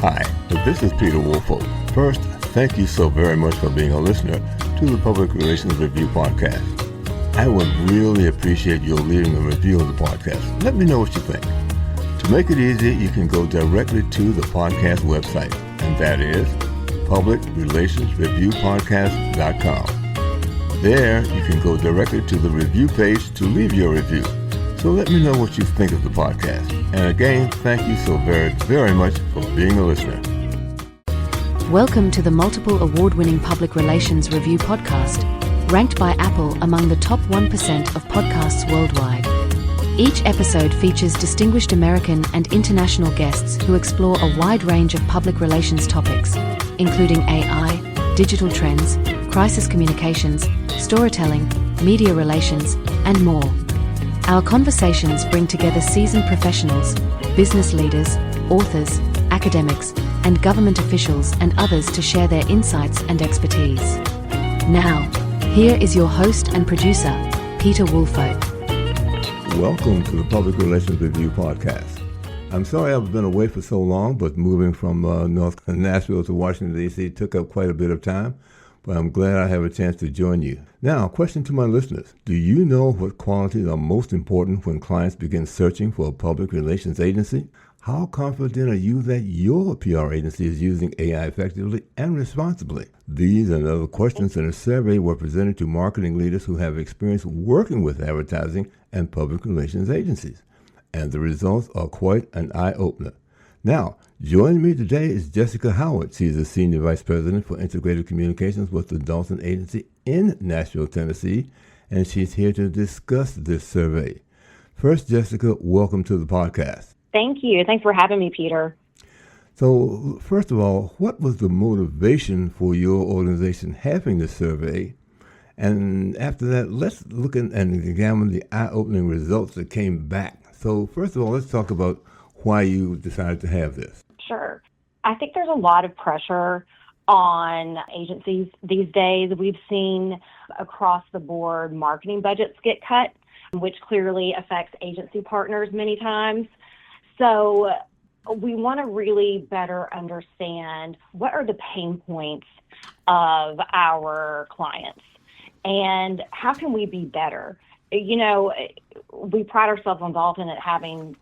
Hi, this is Peter Woolfolk. First, thank you so very much for being a listener to the Public Relations Review podcast. I would really appreciate your leaving a review of the podcast. Let me know what you think. To make it easy, you can go directly to the podcast website, and that is publicrelationsreviewpodcast.com. There, you can go directly to the review page to leave your review. So let me know what you think of the podcast. And again, thank you so very, very much for being a listener. Welcome to the multiple award-winning Public Relations Review podcast, ranked by Apple among the top 1% of podcasts worldwide. Each episode features distinguished American and international guests who explore a wide range of public relations topics, including AI, digital trends, crisis communications, storytelling, media relations, and more. Our conversations bring together seasoned professionals, business leaders, authors, academics, and government officials and others to share their insights and expertise. Now, here is your host and producer, Peter Woolfolk. Welcome to the Public Relations Review podcast. I'm sorry I've been away for so long, but moving from Nashville to Washington, D.C. took up quite a bit of time. But I'm glad I have a chance to join you. Now, question to my listeners. Do you know what qualities are most important when clients begin searching for a public relations agency? How confident are you that your PR agency is using AI effectively and responsibly? These and other questions in a survey were presented to marketing leaders who have experience working with advertising and public relations agencies. And the results are quite an eye-opener. Now, joining me today is Jessica Howard. She's the Senior Vice President for Integrated Communications with the Dawson Agency in Nashville, Tennessee, and she's here to discuss this survey. First, Jessica, welcome to the podcast. Thank you. Thanks for having me, Peter. So, first of all, what was the motivation for your organization having this survey? And after that, let's look and examine the eye-opening results that came back. So, first of all, let's talk about why you decided to have this. Sure. I think there's a lot of pressure on agencies these days. We've seen across the board marketing budgets get cut, which clearly affects agency partners many times. So we want to really better understand what are the pain points of our clients and how can we be better? You know, we pride ourselves on Dalton at having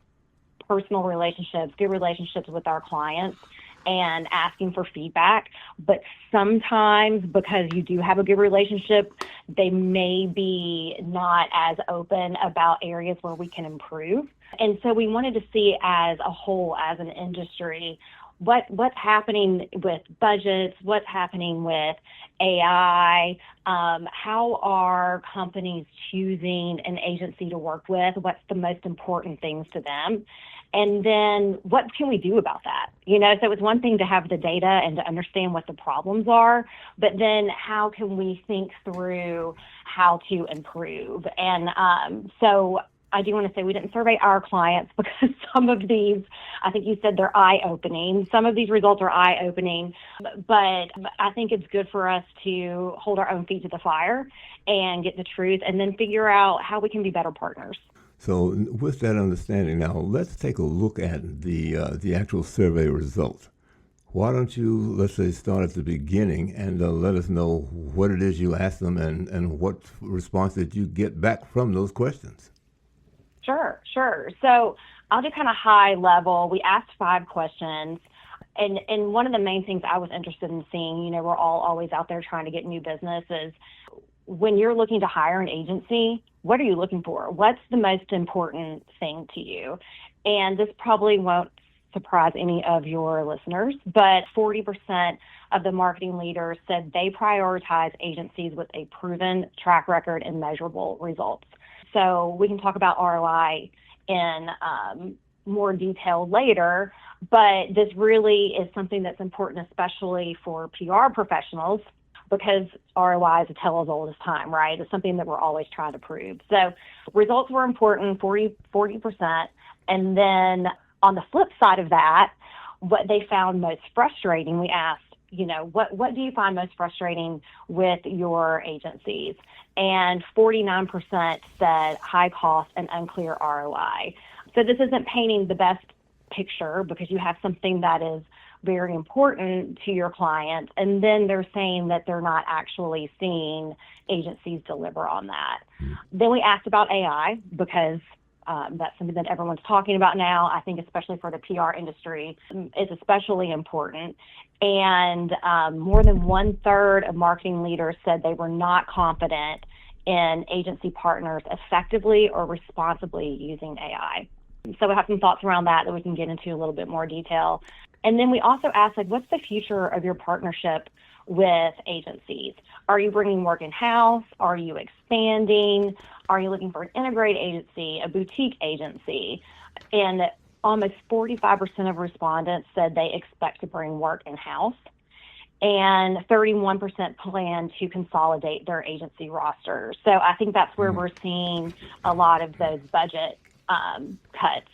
personal relationships, good relationships with our clients and asking for feedback. But sometimes because you do have a good relationship, they may be not as open about areas where we can improve. And so we wanted to see as a whole, as an industry, what's happening with budgets, what's happening with AI, how are companies choosing an agency to work with, what's the most important things to them, and then what can we do about that? You know, so it's one thing to have the data and to understand what the problems are, but then how can we think through how to improve? And so I do want to say we didn't survey our clients because some of these, I think you said they're eye-opening. Some of these results are eye-opening, but I think it's good for us to hold our own feet to the fire and get the truth and then figure out how we can be better partners. So with that understanding, now let's take a look at the actual survey results. Why don't you, let's say, start at the beginning and let us know what it is you asked them and what response did you get back from those questions? Sure. So I'll do kind of high level. We asked 5 questions. And one of the main things I was interested in seeing, you know, we're all always out there trying to get new business, is when you're looking to hire an agency, what are you looking for? What's the most important thing to you? And this probably won't surprise any of your listeners, but 40% of the marketing leaders said they prioritize agencies with a proven track record and measurable results. So we can talk about ROI in more detail later, but this really is something that's important, especially for PR professionals, because ROI is a tale as old as time, right? It's something that we're always trying to prove. So results were important, 40%. And then on the flip side of that, what they found most frustrating, we asked, you know, what do you find most frustrating with your agencies? And 49% said high cost and unclear ROI. So this isn't painting the best picture because you have something that is very important to your clients, and then they're saying that they're not actually seeing agencies deliver on that. Then we asked about AI because that's something that everyone's talking about now. I think especially for the PR industry, it's especially important. And more than 1/3 of marketing leaders said they were not confident in agency partners effectively or responsibly using AI. So we have some thoughts around that we can get into a little bit more detail. And then we also asked, what's the future of your partnership with agencies? Are you bringing work in-house? Are you expanding? Are you looking for an integrated agency, a boutique agency? And almost 45% of respondents said they expect to bring work in-house, and 31% plan to consolidate their agency rosters. So I think that's where we're seeing a lot of those budget cuts.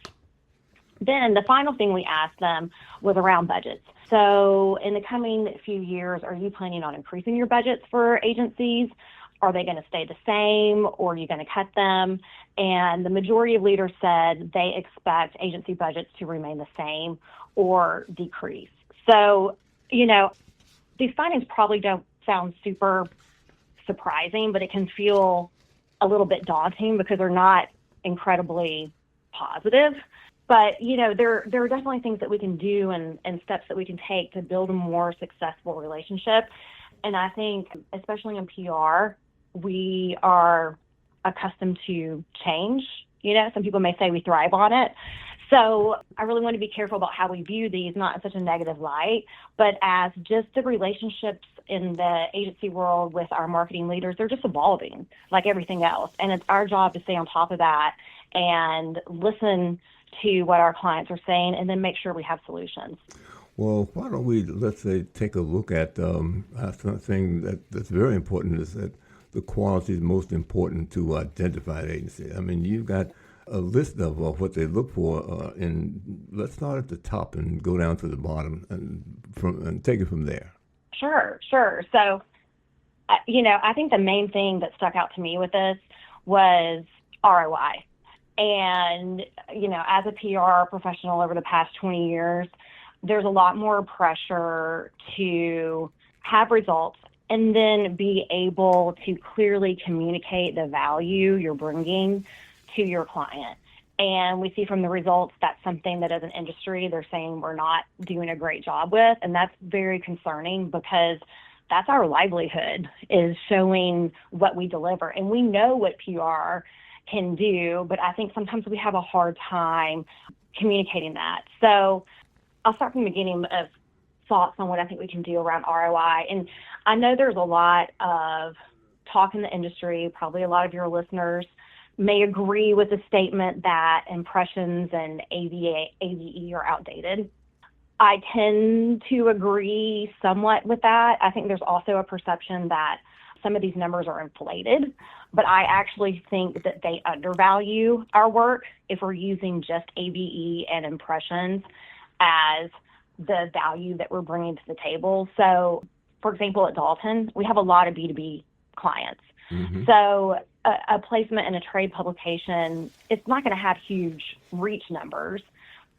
Then the final thing we asked them was around budgets. So in the coming few years, are you planning on increasing your budgets for agencies? Are they going to stay the same, or are you going to cut them? And the majority of leaders said they expect agency budgets to remain the same or decrease. So, these findings probably don't sound super surprising, but it can feel a little bit daunting because they're not incredibly positive. But, there are definitely things that we can do and steps that we can take to build a more successful relationship. And I think, especially in PR, we are accustomed to change. Some people may say we thrive on it. So I really want to be careful about how we view these, not in such a negative light, but as just the relationships in the agency world with our marketing leaders, they're just evolving like everything else. And it's our job to stay on top of that and listen to what our clients are saying and then make sure we have solutions. Well, why don't we, let's say, take a look at something that's very important is that the quality is most important to identify an agency. I mean, you've got a list of what they look for, and let's start at the top and go down to the bottom and take it from there. Sure. So, I think the main thing that stuck out to me with this was ROI. And, as a PR professional over the past 20 years, there's a lot more pressure to have results and then be able to clearly communicate the value you're bringing to your client. And we see from the results that's something that as an industry, they're saying we're not doing a great job with. And that's very concerning because that's our livelihood, is showing what we deliver. And we know what PR can do, but I think sometimes we have a hard time communicating that. So I'll start from the beginning of thoughts on what I think we can do around ROI. And I know there's a lot of talk in the industry, probably a lot of your listeners may agree with the statement that impressions and AVE are outdated. I tend to agree somewhat with that. I think there's also a perception that some of these numbers are inflated, but I actually think that they undervalue our work if we're using just AVE and impressions as the value that we're bringing to the table. So, for example, at Dalton, we have a lot of B2B clients. Mm-hmm. So a placement in a trade publication, it's not going to have huge reach numbers,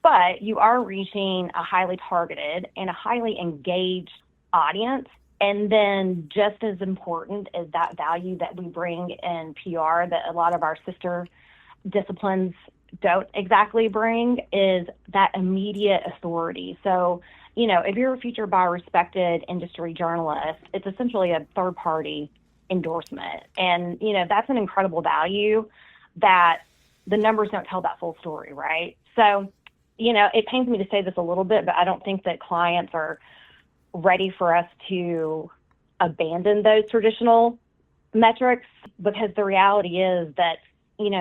but you are reaching a highly targeted and a highly engaged audience. And then just as important as that value that we bring in PR that a lot of our sister disciplines don't exactly bring is that immediate authority. So, if you're featured by a respected industry journalist, it's essentially a third-party endorsement. And, that's an incredible value that the numbers don't tell that full story, right? So, it pains me to say this a little bit, but I don't think that clients are ready for us to abandon those traditional metrics, because the reality is that,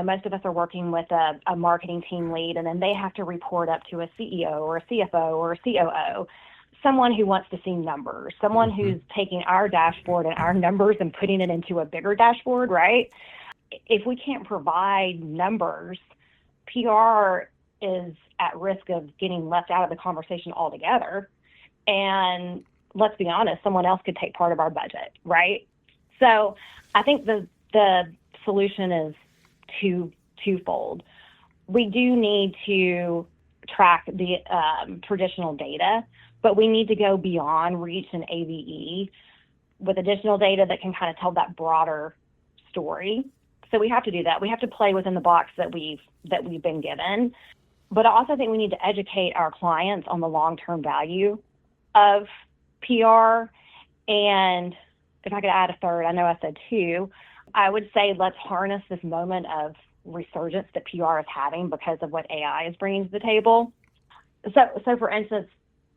most of us are working with a marketing team lead, and then they have to report up to a CEO or a CFO or a COO, someone who wants to see numbers, someone who's taking our dashboard and our numbers and putting it into a bigger dashboard, right? If we can't provide numbers, PR is at risk of getting left out of the conversation altogether. And let's be honest, someone else could take part of our budget, right? So I think the solution is twofold. We do need to track the traditional data, but we need to go beyond reach and ABE with additional data that can kind of tell that broader story. So we have to do that. We have to play within the box that we've been given. But I also think we need to educate our clients on the long-term value of PR. And if I could add a third, I know I said two, I would say let's harness this moment of resurgence that PR is having because of what AI is bringing to the table. So for instance,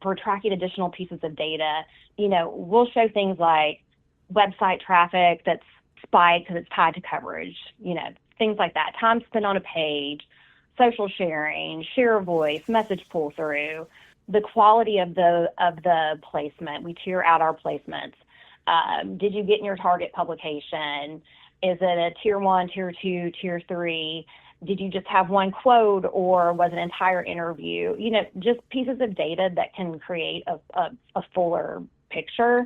for tracking additional pieces of data, we'll show things like website traffic that's spiked because it's tied to coverage, things like that, time spent on a page, social sharing, share of voice, message pull through, the quality of the placement. We tier out our placements. Did you get in your target publication? Is it a tier 1, tier 2, tier 3? Did you just have one quote, or was it an entire interview? Just pieces of data that can create a fuller picture.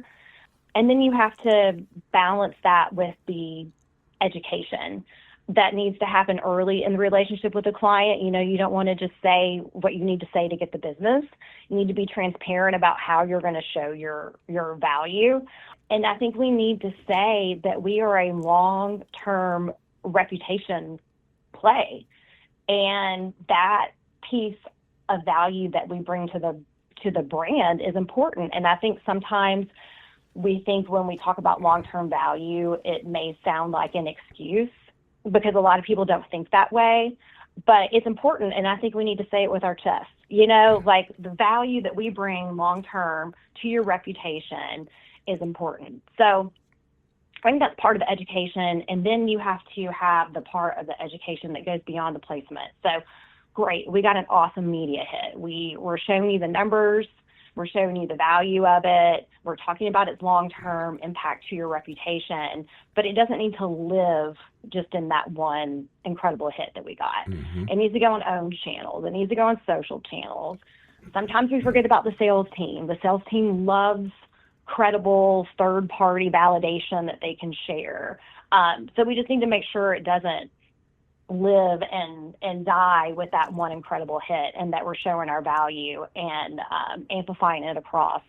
And then you have to balance that with the education that needs to happen early in the relationship with the client. You don't want to just say what you need to say to get the business. You need to be transparent about how you're going to show your value. And I think we need to say that we are a long-term reputation play, and that piece of value that we bring to the brand is important. And I think sometimes we think when we talk about long-term value, it may sound like an excuse because a lot of people don't think that way, but it's important. And I think we need to say it with our chest, like the value that we bring long-term to your reputation is important. So I think that's part of the education. And then you have to have the part of the education that goes beyond the placement. So great, we got an awesome media hit. We're showing you the numbers. We're showing you the value of it. We're talking about its long-term impact to your reputation, but it doesn't need to live just in that one incredible hit that we got. Mm-hmm. It needs to go on owned channels. It needs to go on social channels. Sometimes we forget about the sales team. The sales team loves credible third-party validation that they can share. So we just need to make sure it doesn't live and die with that one incredible hit, and that we're showing our value and amplifying it across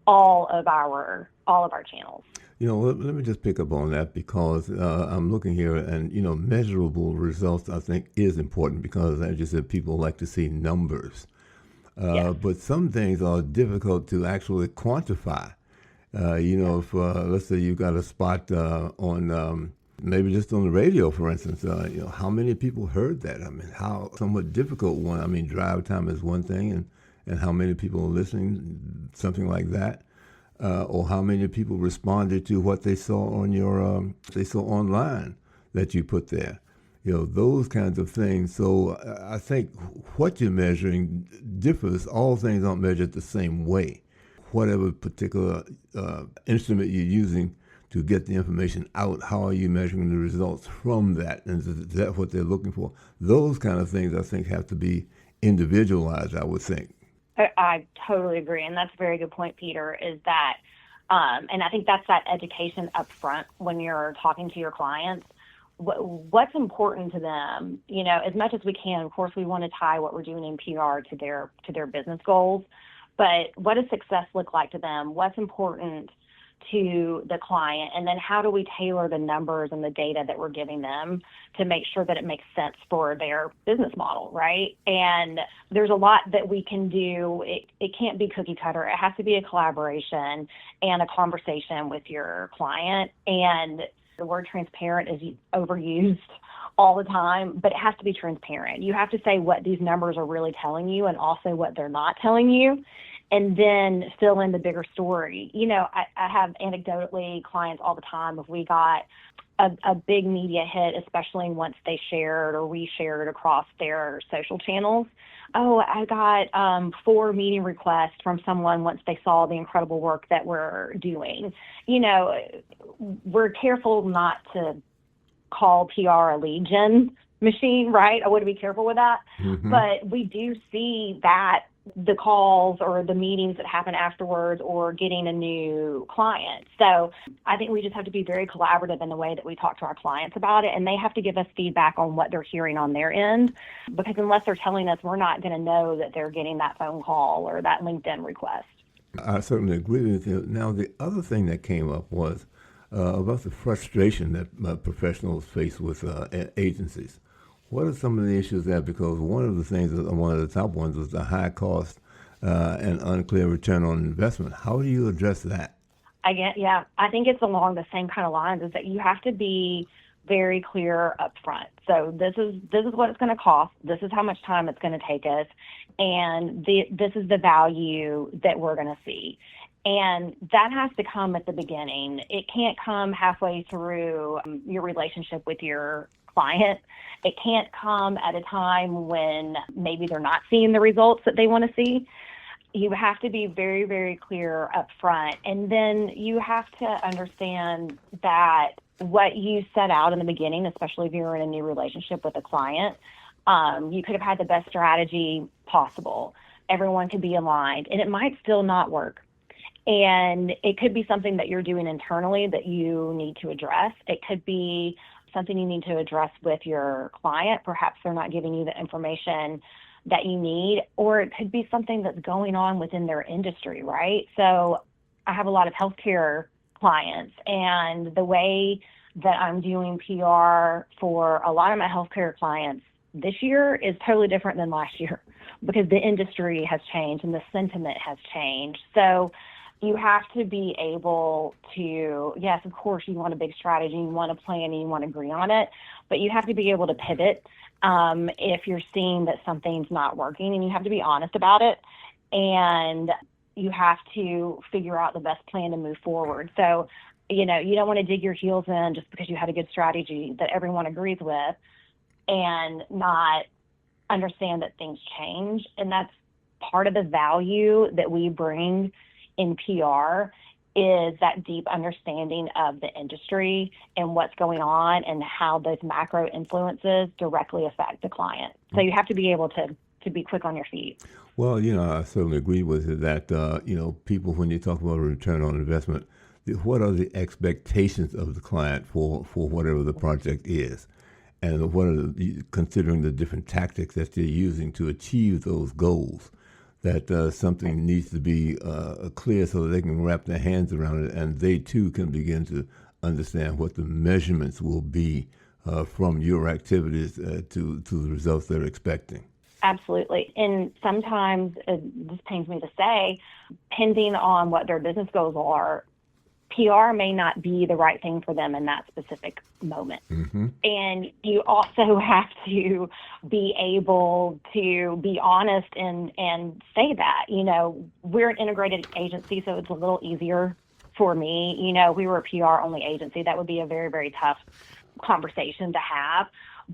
all of our channels. Let me just pick up on that because I'm looking here, and measurable results I think is important because, as you said, people like to see numbers. Yes. But some things are difficult to actually quantify. If let's say you got a spot on maybe just on the radio, for instance, how many people heard that? I mean, how somewhat difficult one. I mean, drive time is one thing, and how many people are listening, something like that, or how many people responded to what they saw on your they saw online that you put there. Those kinds of things. So I think what you're measuring differs. All things aren't measured the same way. Whatever particular instrument you're using to get the information out, how are you measuring the results from that? And is that what they're looking for? Those kind of things, I think, have to be individualized, I would think. I totally agree. And that's a very good point, Peter, is that, and I think that's that education up front when you're talking to your clients. What's important to them, as much as we can. Of course, we want to tie what we're doing in PR to their business goals. But what does success look like to them? What's important to the client? And then how do we tailor the numbers and the data that we're giving them to make sure that it makes sense for their business model, right? And there's a lot that we can do. It can't be cookie cutter. It has to be a collaboration and a conversation with your client. And the word transparent is overused all the time, but it has to be transparent. You have to say what these numbers are really telling you and also what they're not telling you, and then fill in the bigger story. I have anecdotally clients all the time, if we got a big media hit, especially once they shared or reshared across their social channels. Oh, I got 4 meeting requests from someone once they saw the incredible work that we're doing. We're careful not to call PR a lead gen machine, right? I want to be careful with that. Mm-hmm. But we do see that the calls or the meetings that happen afterwards or getting a new client. So I think we just have to be very collaborative in the way that we talk to our clients about it, and they have to give us feedback on what they're hearing on their end, because unless they're telling us, we're not going to know that they're getting that phone call or that LinkedIn request. I certainly agree with you. Now, the other thing that came up was about the frustration that professionals face with agencies. What are some of the issues there? Because one of the things, one of the top ones, was the high cost and unclear return on investment. How do you address that? I think it's along the same kind of lines, is that you have to be very clear up front. So this is what it's going to cost. This is how much time it's going to take us, and this is the value that we're going to see. And that has to come at the beginning. It can't come halfway through your relationship with your client. It can't come at a time when maybe they're not seeing the results that they want to see. You have to be very, very clear up front. And then you have to understand that what you set out in the beginning, especially if you're in a new relationship with a client, you could have had the best strategy possible. Everyone could be aligned, and it might still not work. And it could be something that you're doing internally that you need to address. It could be something you need to address with your client. Perhaps they're not giving you the information that you need, or it could be something that's going on within their industry, right? So I have a lot of healthcare clients, and the way that I'm doing PR for a lot of my healthcare clients this year is totally different than last year because the industry has changed and the sentiment has changed. So you have to be able to, yes, of course, you want a big strategy, you want a plan, and you want to agree on it, but you have to be able to pivot if you're seeing that something's not working, and you have to be honest about it, and you have to figure out the best plan to move forward. So, you don't want to dig your heels in just because you had a good strategy that everyone agrees with and not understand that things change. And that's part of the value that we bring in PR, is that deep understanding of the industry and what's going on and how those macro influences directly affect the client. So you have to be able to be quick on your feet. Well, I certainly agree with it that, people, when you talk about a return on investment, what are the expectations of the client for whatever the project is? And what are considering the different tactics that they're using to achieve those goals? That something needs to be clear so that they can wrap their hands around it, and they too can begin to understand what the measurements will be from your activities to the results they're expecting. Absolutely. And sometimes, this pains me to say, depending on what their business goals are, PR may not be the right thing for them in that specific moment. Mm-hmm. And you also have to be able to be honest and say that. We're an integrated agency, so it's a little easier for me. We were a PR only agency. That would be a very, very tough conversation to have.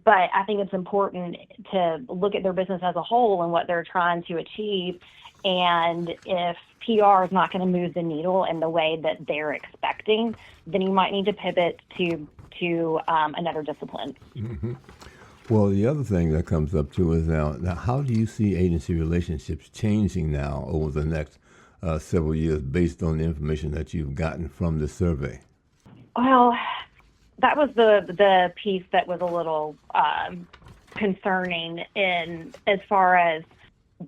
But I think it's important to look at their business as a whole and what they're trying to achieve. And if PR is not going to move the needle in the way that they're expecting, then you might need to pivot to another discipline. Mm-hmm. Well, the other thing that comes up too is now how do you see agency relationships changing now over the next several years based on the information that you've gotten from the survey? Well, that was the piece that was a little concerning in as far as,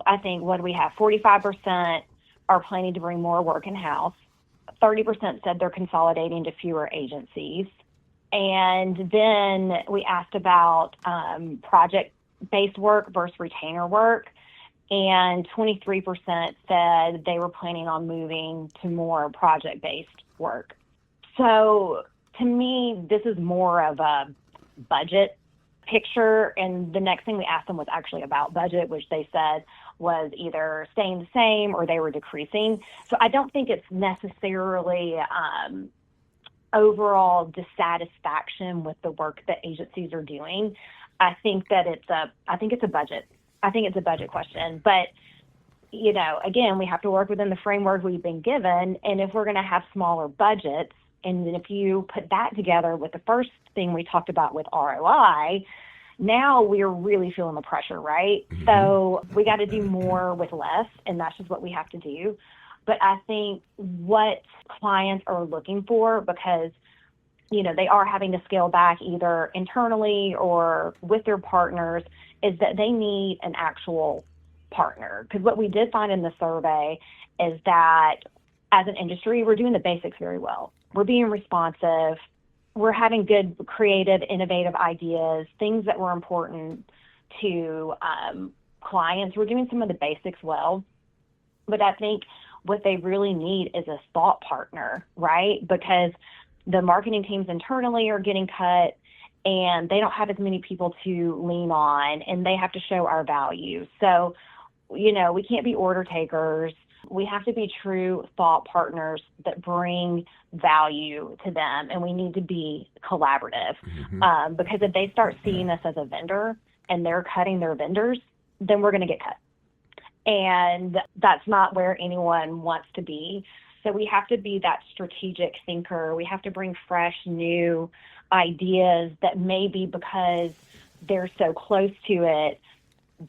I think, what do we have? 45% are planning to bring more work in-house. 30% said they're consolidating to fewer agencies. And then we asked about project-based work versus retainer work. And 23% said they were planning on moving to more project-based work. So to me, this is more of a budget picture. And the next thing we asked them was actually about budget, which they said was either staying the same or they were decreasing. So I don't think it's necessarily overall dissatisfaction with the work that agencies are doing. I think it's a budget. I think it's a budget question. But, again, we have to work within the framework we've been given. And if we're going to have smaller budgets, and then if you put that together with the first thing we talked about with ROI, now we're really feeling the pressure, right? Mm-hmm. So we got to do more with less, and that's just what we have to do. But I think what clients are looking for, because, they are having to scale back either internally or with their partners, is that they need an actual partner. Because what we did find in the survey is that as an industry, we're doing the basics very well. We're being responsive. We're having good, creative, innovative ideas, things that were important to clients. We're doing some of the basics well. But I think what they really need is a thought partner, right? Because the marketing teams internally are getting cut, and they don't have as many people to lean on, and they have to show our value. So, we can't be order takers. We have to be true thought partners that bring value to them, and we need to be collaborative. Because if they start seeing us as a vendor and they're cutting their vendors, then we're going to get cut. And that's not where anyone wants to be. So we have to be that strategic thinker. We have to bring fresh, new ideas that maybe because they're so close to it,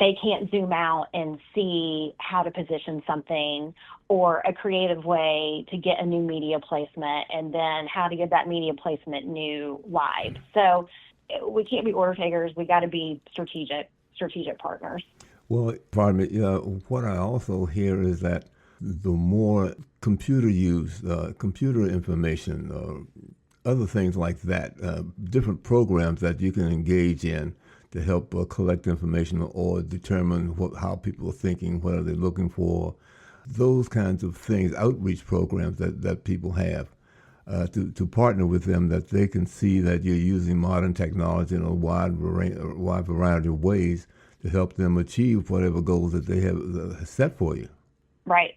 they can't zoom out and see how to position something, or a creative way to get a new media placement, and then how to get that media placement new live. So we can't be order takers. We got to be strategic partners. Well, pardon me, what I also hear is that the more computer use, computer information, other things like that, different programs that you can engage in to help collect information or determine how people are thinking, what are they looking for, those kinds of things, outreach programs that people have, to partner with them, that they can see that you're using modern technology in a wide variety of ways to help them achieve whatever goals that they have set for you. Right.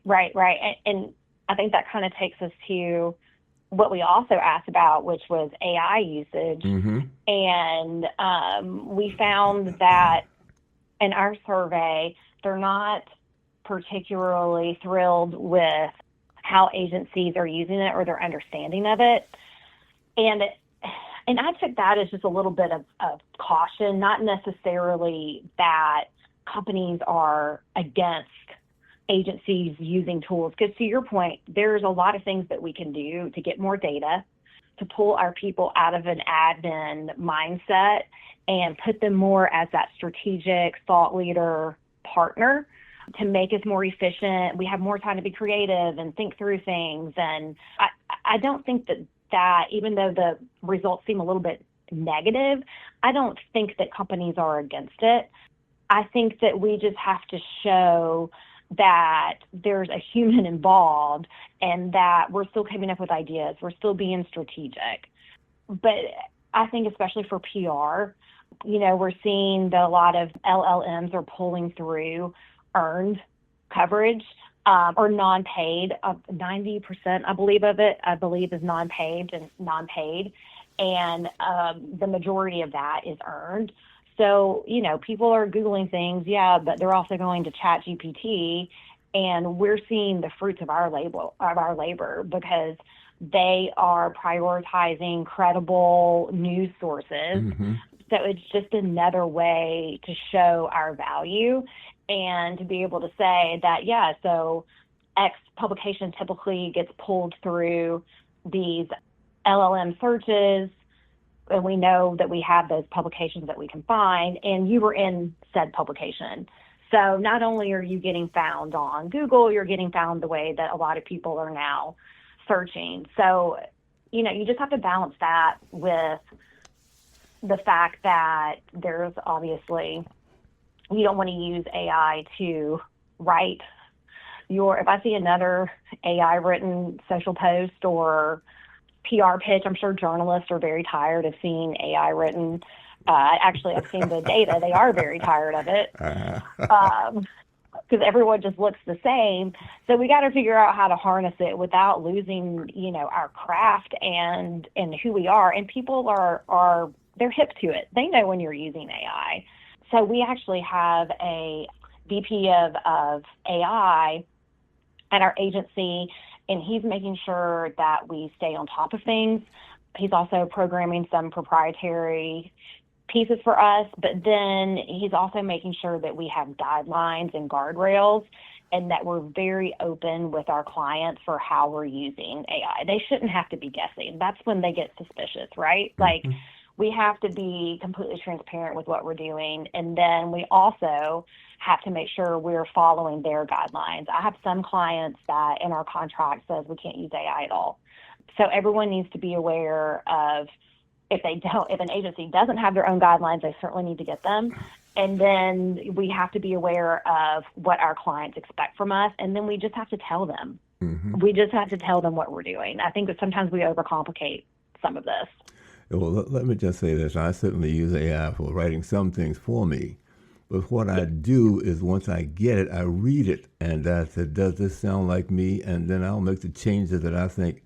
And I think that kind of takes us to what we also asked about, which was AI usage. And we found that in our survey, they're not particularly thrilled with how agencies are using it or their understanding of it. And I took that as just a little bit of caution, not necessarily that companies are against agencies using tools. Because to your point, there's a lot of things that we can do to get more data, to pull our people out of an admin mindset and put them more as that strategic thought leader partner to make us more efficient. We have more time to be creative and think through things. And I don't think that even though the results seem a little bit negative, I don't think that companies are against it. I think that we just have to show that there's a human involved and that we're still coming up with ideas. We're still being strategic. But I think especially for PR, we're seeing that a lot of LLMs are pulling through earned coverage or non-paid. 90%, I believe, is non-paid. And the majority of that is earned. So, people are Googling things, but they're also going to ChatGPT, and we're seeing the fruits of our labor because they are prioritizing credible news sources. So it's just another way to show our value and to be able to say that, so X publication typically gets pulled through these LLM searches, and we know that we have those publications that we can find, and you were in said publication. So not only are you getting found on Google, you're getting found the way that a lot of people are now searching. So, you just have to balance that with the fact that there's obviously, you don't want to use AI to write if I see another AI written social post or PR pitch, I'm sure journalists are very tired of seeing AI written. Actually, I've seen the data. They are very tired of it because everyone just looks the same. So we got to figure out how to harness it without losing, our craft and who we are. And people they're hip to it. They know when you're using AI. So we actually have a VP of AI at our agency, and he's making sure that we stay on top of things. He's also programming some proprietary pieces for us, but then he's also making sure that we have guidelines and guardrails and that we're very open with our clients for how we're using AI. They shouldn't have to be guessing. That's when they get suspicious, right? Like, we have to be completely transparent with what we're doing. And then we also have to make sure we're following their guidelines. I have some clients that in our contract says we can't use AI at all. So everyone needs to be aware of if an agency doesn't have their own guidelines, they certainly need to get them. And then we have to be aware of what our clients expect from us. And then we just have to tell them. Mm-hmm. We just have to tell them what we're doing. I think that sometimes we overcomplicate some of this. Well, let me just say this. I certainly use AI for writing some things for me. But what I do is once I get it, I read it. And I said, does this sound like me? And then I'll make the changes that I think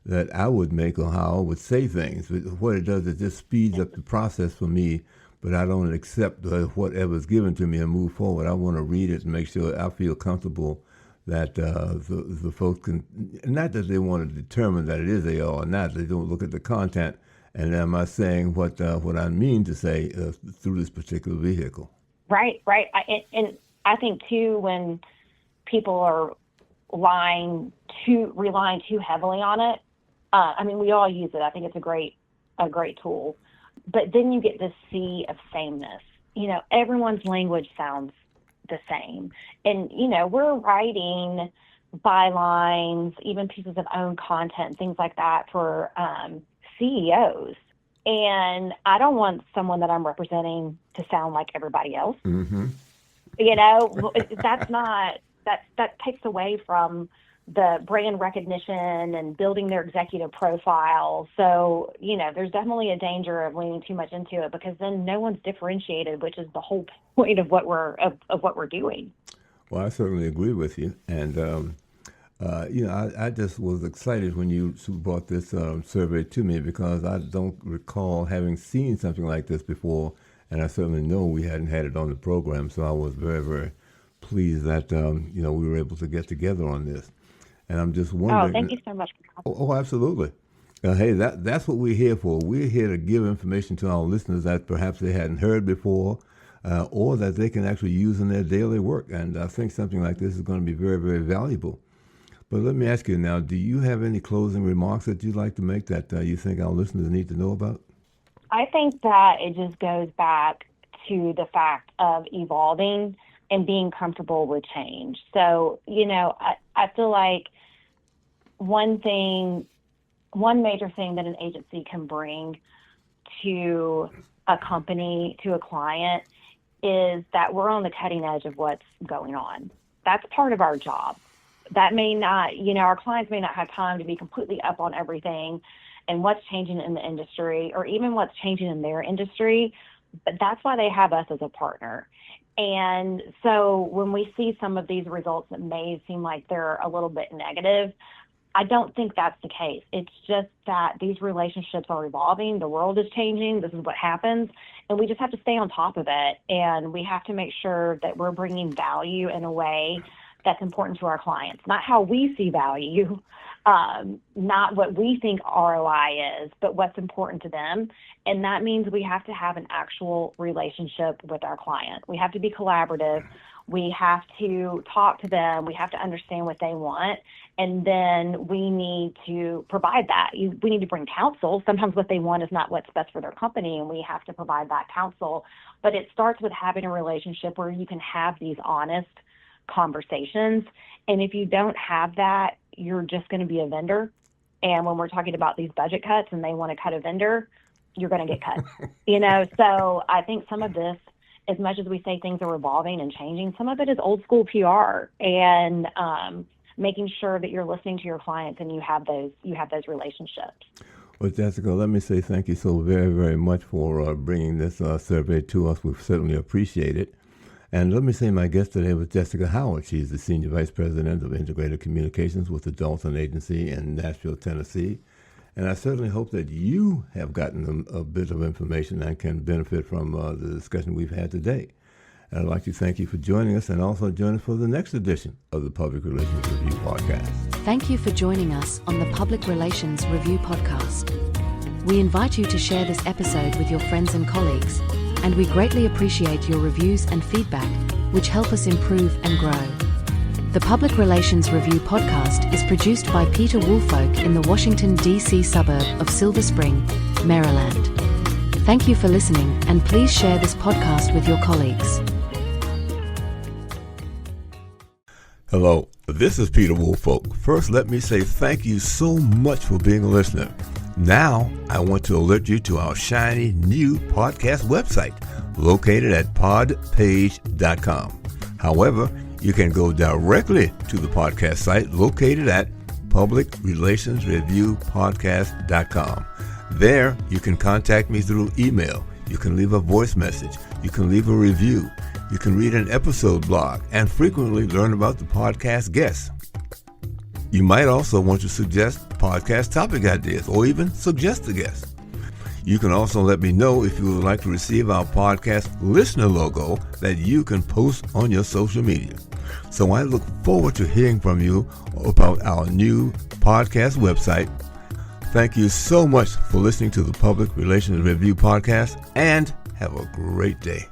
that I would make or how I would say things. But what it does is just speeds up the process for me, but I don't accept whatever's given to me and move forward. I want to read it and make sure I feel comfortable that the folks can, not that they want to determine that it is AI or not, they don't look at the content and am I saying what I mean to say through this particular vehicle. Right. And I think too, when people are relying too heavily on it, I mean, we all use it. I think it's a great tool. But then you get this sea of sameness. You know, everyone's language sounds the same. And, you know, we're writing bylines, even pieces of own content, things like that for CEOs. And I don't want someone that I'm representing to sound like everybody else. Mm-hmm. You know, that takes away from the brand recognition and building their executive profile. So, you know, there's definitely a danger of leaning too much into it because then no one's differentiated, which is the whole point of what we're doing. Well, I certainly agree with you. And, you know, I just was excited when you brought this survey to me because I don't recall having seen something like this before. And I certainly know we hadn't had it on the program. So I was very, very pleased that, you know, we were able to get together on this. And I'm just wondering. Oh, thank you so much. Oh, absolutely. Hey, that's what we're here for. We're here to give information to our listeners that perhaps they hadn't heard before or that they can actually use in their daily work. And I think something like this is going to be very, very valuable. But let me ask you now, do you have any closing remarks that you'd like to make that you think our listeners need to know about? I think that it just goes back to the fact of evolving and being comfortable with change. So, you know, I feel like one major thing that an agency can bring to a company, to a client, is that we're on the cutting edge of what's going on. That's part of our job. That may not, you know, our clients may not have time to be completely up on everything and what's changing in the industry or even what's changing in their industry, but that's why they have us as a partner. And so when we see some of these results that may seem like they're a little bit negative, I don't think that's the case. It's just that these relationships are evolving. The world is changing. This is what happens. And we just have to stay on top of it. And we have to make sure that we're bringing value in a way that's important to our clients, not how we see value, not what we think ROI is, but what's important to them. And that means we have to have an actual relationship with our client. We have to be collaborative. We have to talk to them. We have to understand what they want. And then we need to provide that. We need to bring counsel. Sometimes what they want is not what's best for their company, and we have to provide that counsel. But it starts with having a relationship where you can have these honest conversations. And if you don't have that, you're just going to be a vendor. And when we're talking about these budget cuts and they want to cut a vendor, you're going to get cut. You know, so I think some of this, as much as we say things are evolving and changing, some of it is old school PR and making sure that you're listening to your clients and you have those relationships. Well, Jessica, let me say thank you so very, very much for bringing this survey to us. We certainly appreciate it. And let me say my guest today was Jessica Howard. She's the Senior Vice President of Integrated Communications with the Dalton Agency in Nashville, Tennessee. And I certainly hope that you have gotten a bit of information and can benefit from the discussion we've had today. And I'd like to thank you for joining us and also join us for the next edition of the Public Relations Review Podcast. Thank you for joining us on the Public Relations Review Podcast. We invite you to share this episode with your friends and colleagues, and we greatly appreciate your reviews and feedback, which help us improve and grow. The Public Relations Review Podcast is produced by Peter Woolfolk in the Washington, D.C. suburb of Silver Spring, Maryland. Thank you for listening, and please share this podcast with your colleagues. Hello, this is Peter Woolfolk. First, let me say thank you so much for being a listener. Now, I want to alert you to our shiny new podcast website located at podpage.com. However, you can go directly to the podcast site located at publicrelationsreviewpodcast.com. There, you can contact me through email. You can leave a voice message. You can leave a review. You can read an episode blog and frequently learn about the podcast guests. You might also want to suggest podcast topic ideas or even suggest a guest. You can also let me know if you would like to receive our podcast listener logo that you can post on your social media. So I look forward to hearing from you about our new podcast website. Thank you so much for listening to the Public Relations Review Podcast, and have a great day.